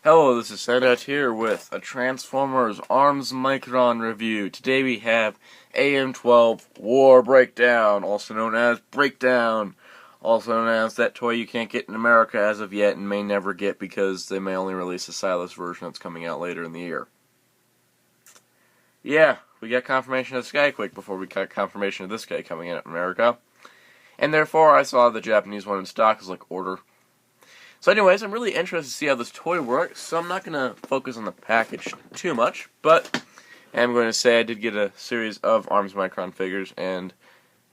Hello, this is Soundout here with a Transformers Arms Micron review. Today we have AM-12 War Breakdown, also known as Breakdown, also known as that toy you can't get in America as of yet and may never get because they may only release a sightless version that's coming out later in the year. Yeah, we got confirmation of Skyquake before we got confirmation of this guy coming in America, and therefore I saw the Japanese one in stock as like order. So anyways, I'm really interested to see how this toy works, so I'm not going to focus on the package too much, but I'm going to say I did get a series of Arms Micron figures, and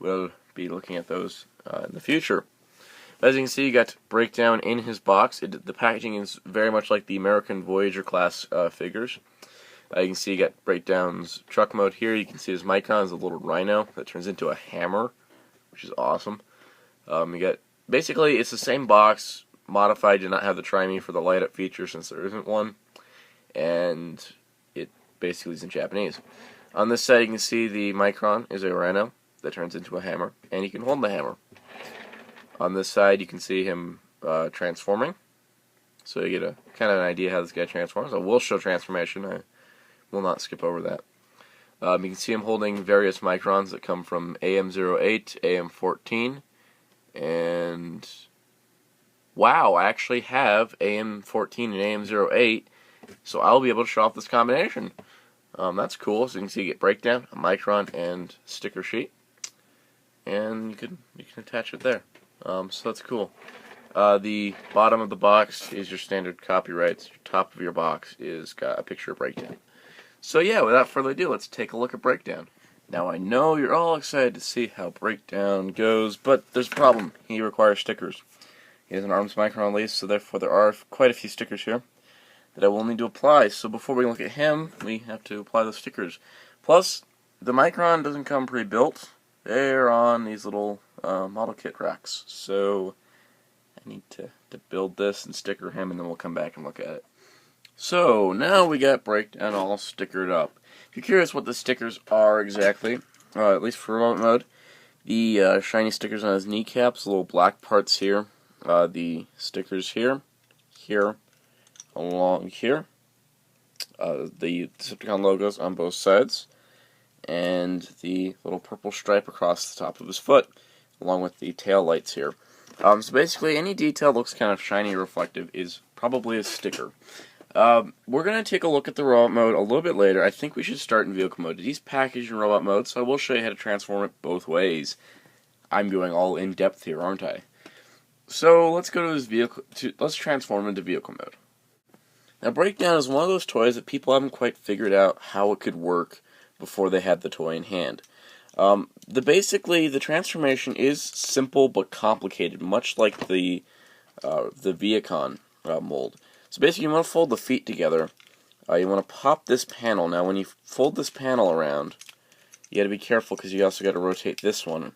we'll be looking at those in the future. As you can see, you got Breakdown in his box. The packaging is very much like the American Voyager class figures. You can see you got Breakdown's truck mode here. You can see his Micron is a little rhino that turns into a hammer, which is awesome. You got, basically, it's the same box, modified to not have the try-me for the light-up feature since there isn't one, and it basically is in Japanese. On this side you can see the Micron is a rhino that turns into a hammer, and he can hold the hammer. On this side you can see him transforming, so you get a kind of an idea how this guy transforms. I will show transformation, I will not skip over that. You can see him holding various Microns that come from AM-08, AM-14, and wow, I actually have AM-14 and AM-08, so I'll be able to show off this combination. That's cool. So you can see you get Breakdown, a Micron, and sticker sheet, and you can attach it there. So that's cool. The bottom of the box is your standard copyrights. Your top of your box is got a picture of Breakdown. So yeah, without further ado, let's take a look at Breakdown. Now I know you're all excited to see how Breakdown goes, but there's a problem. He requires stickers. He has an Arms Micron lease, so therefore there are quite a few stickers here that I will need to apply. So before we look at him, we have to apply the stickers. Plus, the Micron doesn't come pre-built. They're on these little model kit racks. So I need to build this and sticker him, and then we'll come back and look at it. So now we got Breakdown all stickered up. If you're curious what the stickers are exactly, at least for remote mode, the shiny stickers on his kneecaps, little black parts here. The stickers here, along here, the Decepticon logos on both sides, and the little purple stripe across the top of his foot, along with the tail lights here. So basically, any detail that looks kind of shiny or reflective is probably a sticker. We're going to take a look at the robot mode a little bit later. I think we should start in vehicle mode. He's packaged in robot mode, so I will show you how to transform it both ways. I'm going all in depth here, aren't I? So let's go to his vehicle. Let's transform into vehicle mode. Now, Breakdown is one of those toys that people haven't quite figured out how it could work before they had the toy in hand. Basically, the transformation is simple but complicated, much like the Viacon mold. So basically, you want to fold the feet together. You want to pop this panel. Now, when you fold this panel around, you got to be careful because you also got to rotate this one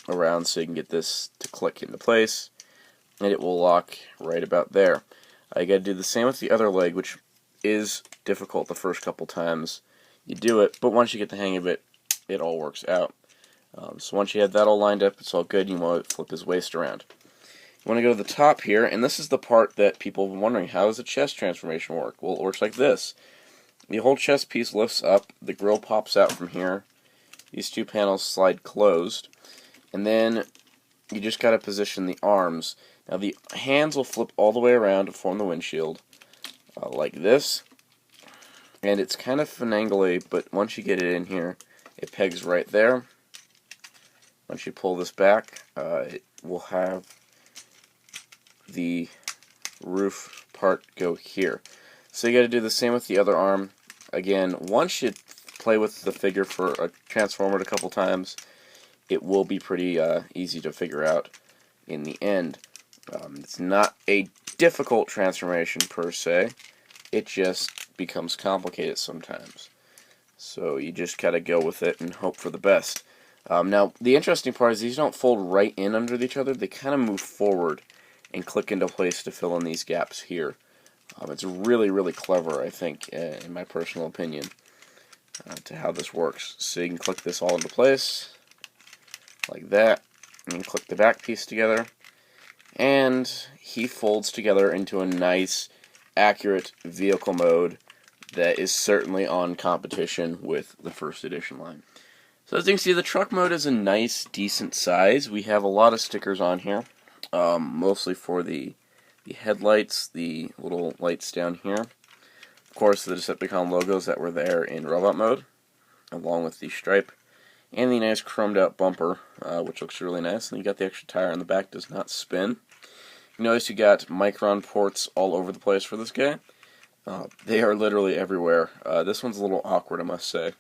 around so you can get this to click into place, and it will lock right about there. You got to do the same with the other leg, which is difficult the first couple times you do it, but once you get the hang of it, it all works out. So once you have that all lined up, it's all good. You want to flip his waist around. You want to go to the top here, and this is the part that people have been wondering, how does the chest transformation work? Well, it works like this. The whole chest piece lifts up, the grill pops out from here, these two panels slide closed, and then you just got to position the arms. Now the hands will flip all the way around to form the windshield, like this. And it's kind of finagly, but once you get it in here, it pegs right there. Once you pull this back, it will have the roof part go here. So you got to do the same with the other arm. Again, once you play with the figure for a transformer a couple times, it will be pretty easy to figure out in the end. It's not a difficult transformation per se, it just becomes complicated sometimes. So you just gotta go with it and hope for the best. Now, the interesting part is these don't fold right in under each other, they kind of move forward and click into place to fill in these gaps here. It's really, really clever, I think, in my personal opinion, to how this works. So you can click this all into place, like that, and you click the back piece together, and he folds together into a nice, accurate vehicle mode that is certainly on competition with the first edition line. So as you can see, the truck mode is a nice, decent size. We have a lot of stickers on here, mostly for the headlights, the little lights down here. Of course, the Decepticon logos that were there in robot mode, along with the stripe, and the nice chromed out bumper, which looks really nice. And you got the extra tire on the back, does not spin. You notice you got Micron ports all over the place for this guy. They are literally everywhere. This one's a little awkward, I must say.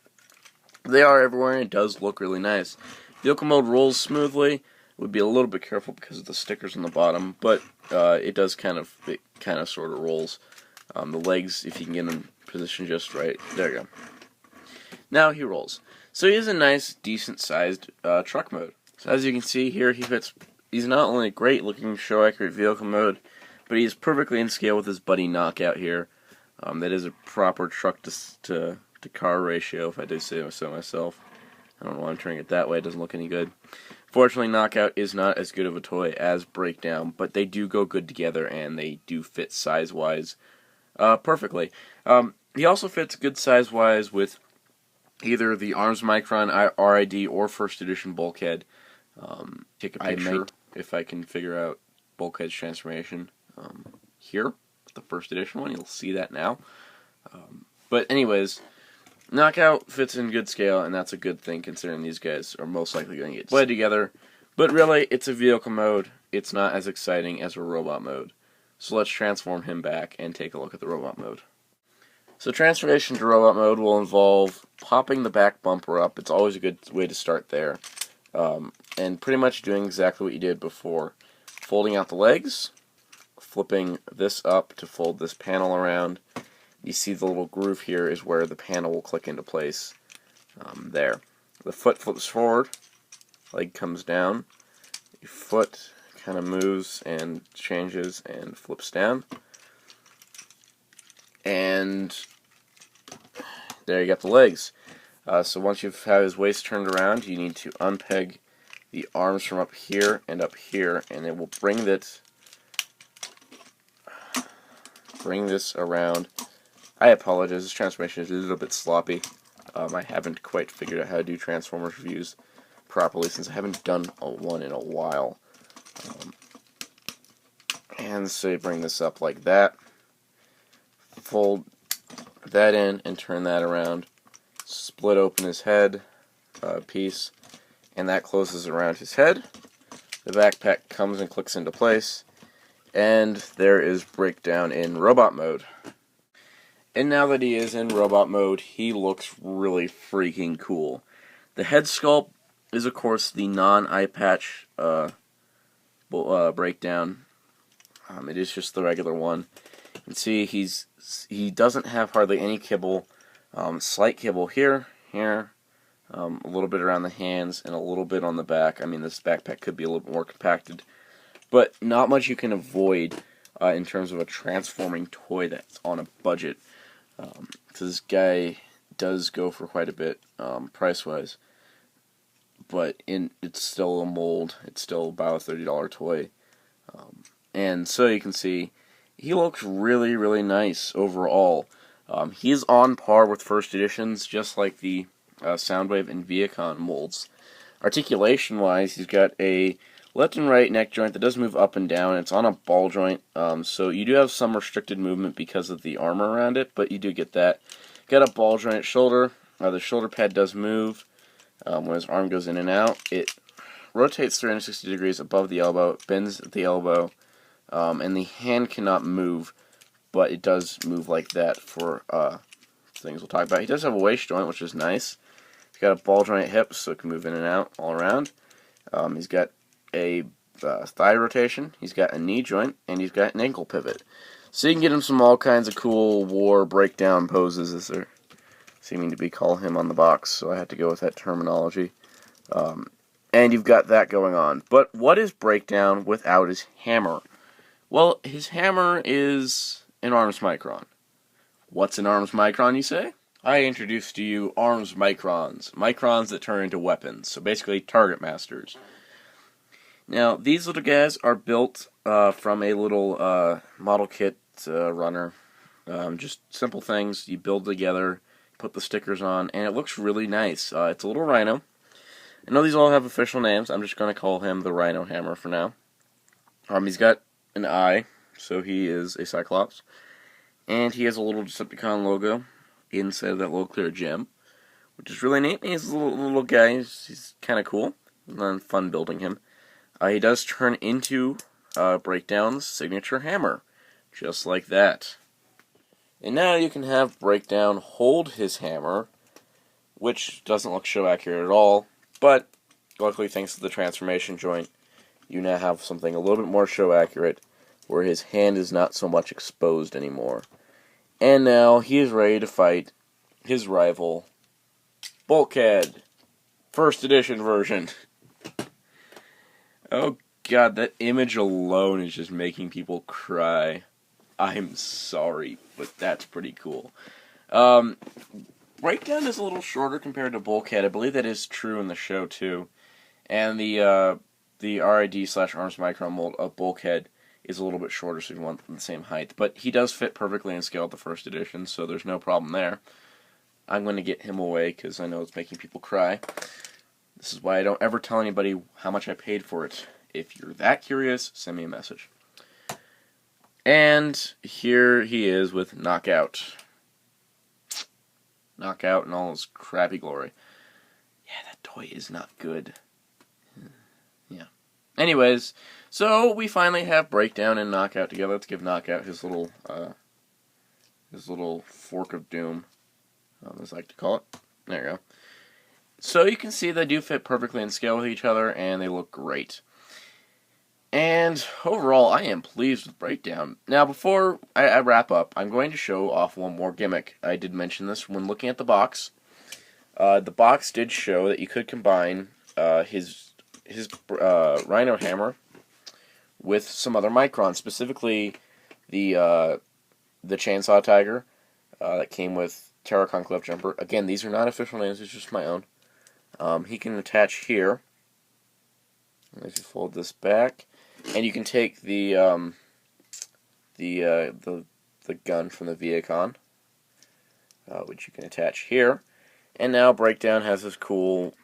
They are everywhere, and it does look really nice. Vehicle mode rolls smoothly. Would be a little bit careful because of the stickers on the bottom, but it does kind of sort of rolls. The legs, if you can get them positioned just right, there you go. Now he rolls. So he is a nice, decent-sized truck mode. So as you can see here, he's not only a great-looking, show-accurate vehicle mode, but he's perfectly in scale with his buddy Knockout here. That is a proper truck-to-car ratio, if I do say so myself. I don't know why I'm turning it that way, it doesn't look any good. Fortunately, Knockout is not as good of a toy as Breakdown, but they do go good together, and they do fit size-wise perfectly. He also fits good size-wise with either the Arms Micron RID or First Edition Bulkhead. Take a picture if I can figure out Bulkhead's transformation here. The First Edition one, you'll see that now. But anyways, Knockout fits in good scale, and that's a good thing considering these guys are most likely going to get played together. But really, it's a vehicle mode. It's not as exciting as a robot mode. So let's transform him back and take a look at the robot mode. So transformation to robot mode will involve popping the back bumper up. It's always a good way to start there. And pretty much doing exactly what you did before. Folding out the legs, flipping this up to fold this panel around. You see the little groove here is where the panel will click into place. There. The foot flips forward, leg comes down, your foot kind of moves and changes and flips down. And there you got the legs. So once you've had his waist turned around, you need to unpeg the arms from up here, and it will bring this around. I apologize, this transformation is a little bit sloppy. I haven't quite figured out how to do Transformers reviews properly since I haven't done one in a while. And so you bring this up like that, fold that in and turn that around, split open his head piece, and that closes around his head. The backpack comes and clicks into place, and there is Breakdown in robot mode. And now that he is in robot mode, he looks really freaking cool. The head sculpt is, of course, the non-eye patch Breakdown. It is just the regular one. You can see he doesn't have hardly any kibble. Slight kibble here, a little bit around the hands, and a little bit on the back. I mean, this backpack could be a little bit more compacted, but not much you can avoid in terms of a transforming toy that's on a budget. So this guy does go for quite a bit price-wise, but it's still a mold. It's still about a $30 toy, and so you can see he looks really, really nice overall. He's on par with first editions, just like the Soundwave and Viacon molds. Articulation-wise, he's got a left and right neck joint that does move up and down. It's on a ball joint, so you do have some restricted movement because of the armor around it, but you do get that. Got a ball joint shoulder. The shoulder pad does move when his arm goes in and out. It rotates 360 degrees above the elbow, bends at the elbow, and the hand cannot move, but it does move like that for things we'll talk about. He does have a waist joint, which is nice. He's got a ball joint hip, so it can move in and out all around. He's got a thigh rotation, he's got a knee joint, and he's got an ankle pivot. So you can get him some all kinds of cool war breakdown poses, as they're seeming to be calling him on the box, so I had to go with that terminology. And you've got that going on. But what is Breakdown without his hammer? Well, his hammer is an Arms Micron. What's an Arms Micron, you say? I introduced to you Arms Microns. Microns that turn into weapons, so basically target masters. Now, these little guys are built from a little model kit runner. Just simple things you build together, put the stickers on, and it looks really nice. It's a little rhino. I know these all have official names. I'm just going to call him the Rhino Hammer for now. He's got an eye, so he is a Cyclops. And he has a little Decepticon logo inside of that little clear gem, which is really neat. He's a little guy. He's kind of cool. And fun building him. He does turn into Breakdown's signature hammer, just like that. And now you can have Breakdown hold his hammer, which doesn't look show accurate at all, but luckily thanks to the transformation joint, you now have something a little bit more show accurate, where his hand is not so much exposed anymore. And now he is ready to fight his rival, Bulkhead, first edition version. Oh god, that image alone is just making people cry. I'm sorry, but that's pretty cool. Breakdown is a little shorter compared to Bulkhead. I believe that is true in the show too. And the RID/Arms Micron mold of Bulkhead is a little bit shorter, so you want the same height. But he does fit perfectly in scale at the first edition, so there's no problem there. I'm going to get him away because I know it's making people cry. This is why I don't ever tell anybody how much I paid for it. If you're that curious, send me a message. And here he is with Knockout. Knockout in all his crappy glory. Yeah, that toy is not good. Yeah. Anyways, so we finally have Breakdown and Knockout together. Let's give Knockout his little fork of doom, as I like to call it. There you go. So you can see they do fit perfectly in scale with each other, and they look great. And overall, I am pleased with Breakdown. Now, before I wrap up, I'm going to show off one more gimmick. I did mention this when looking at the box. The box did show that you could combine his Rhino Hammer with some other Micron, specifically the Chainsaw Tiger that came with Terracon Cliff Jumper. Again, these are not official names; it's just my own. He can attach here. Let's just fold this back, and you can take the gun from the Viacon, which you can attach here. And now Breakdown has this cool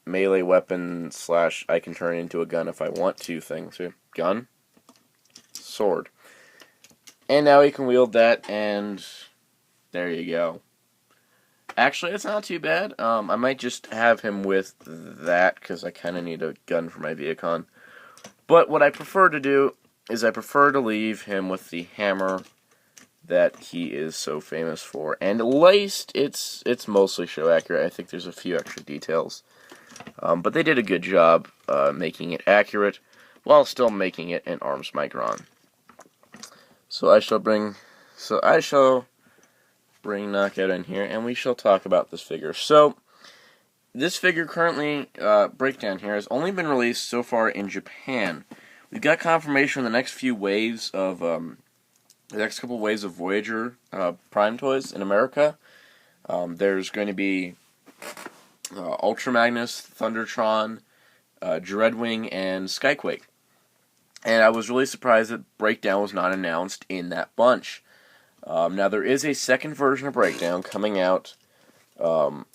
melee weapon / I can turn it into a gun if I want to thing. So gun, sword, and now he can wield that, and there you go. Actually, it's not too bad. I might just have him with that, because I kind of need a gun for my Viacon. But what I prefer to do is I prefer to leave him with the hammer that he is so famous for. And at least it's mostly show accurate. I think there's a few extra details. But they did a good job making it accurate, while still making it an Arms Micron. So I shall bring Knockout in here, and we shall talk about this figure. So, this figure currently, Breakdown here, has only been released so far in Japan. We've got confirmation the next few waves of, the next couple waves of Voyager Prime toys in America. There's going to be Ultra Magnus, Thundertron, Dreadwing, and Skyquake. And I was really surprised that Breakdown was not announced in that bunch. Now, there is a second version of Breakdown coming out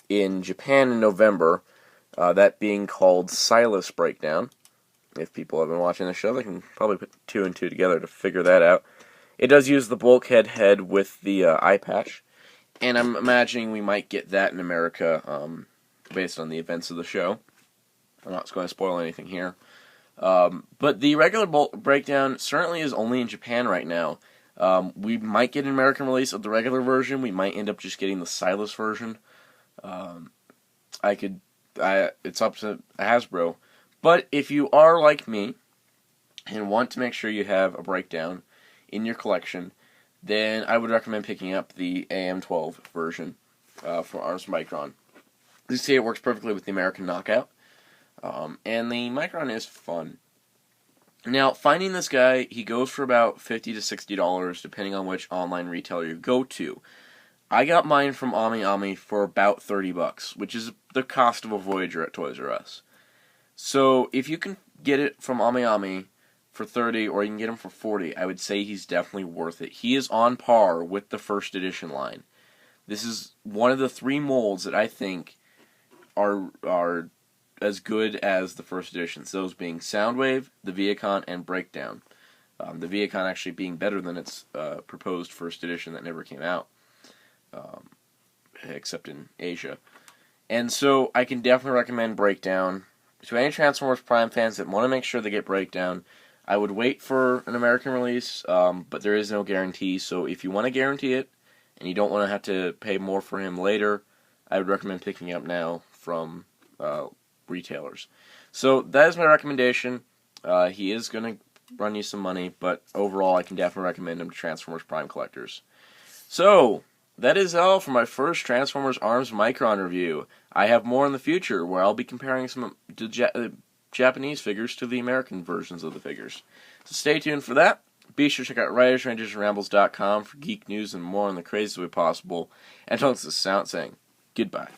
in Japan in November, that being called Silas Breakdown. If people have been watching the show, they can probably put 2 and 2 together to figure that out. It does use the Bulkhead head with the eye patch, and I'm imagining we might get that in America based on the events of the show. I'm not going to spoil anything here. But the regular Breakdown certainly is only in Japan right now. We might get an American release of the regular version. We might end up just getting the Silas version. It's up to Hasbro. But if you are like me and want to make sure you have a Breakdown in your collection, then I would recommend picking up the AM-12 version for Arms Micron. You see, it works perfectly with the American Knockout, and the Micron is fun. Now, finding this guy, he goes for about $50 to $60, depending on which online retailer you go to. I got mine from Ami for about $30, which is the cost of a Voyager at Toys R Us. So, if you can get it from AmiAmi for 30 or you can get him for 40, I would say he's definitely worth it. He is on par with the first edition line. This is one of the 3 molds that I think are as good as the first editions, those being Soundwave, the Viacon, and Breakdown. The Viacon actually being better than its proposed first edition that never came out, except in Asia. And so I can definitely recommend Breakdown. To any Transformers Prime fans that want to make sure they get Breakdown, I would wait for an American release, but there is no guarantee, so if you want to guarantee it, and you don't want to have to pay more for him later, I would recommend picking it up now from retailers. So that is my recommendation. He is going to run you some money, but overall I can definitely recommend him to Transformers Prime collectors. So, that is all for my first Transformers Arms Micron review. I have more in the future where I'll be comparing some Japanese figures to the American versions of the figures. So stay tuned for that. Be sure to check out WritersRangersAndRambles.com for geek news and more in the craziest way possible. And don't listen to Sound saying goodbye.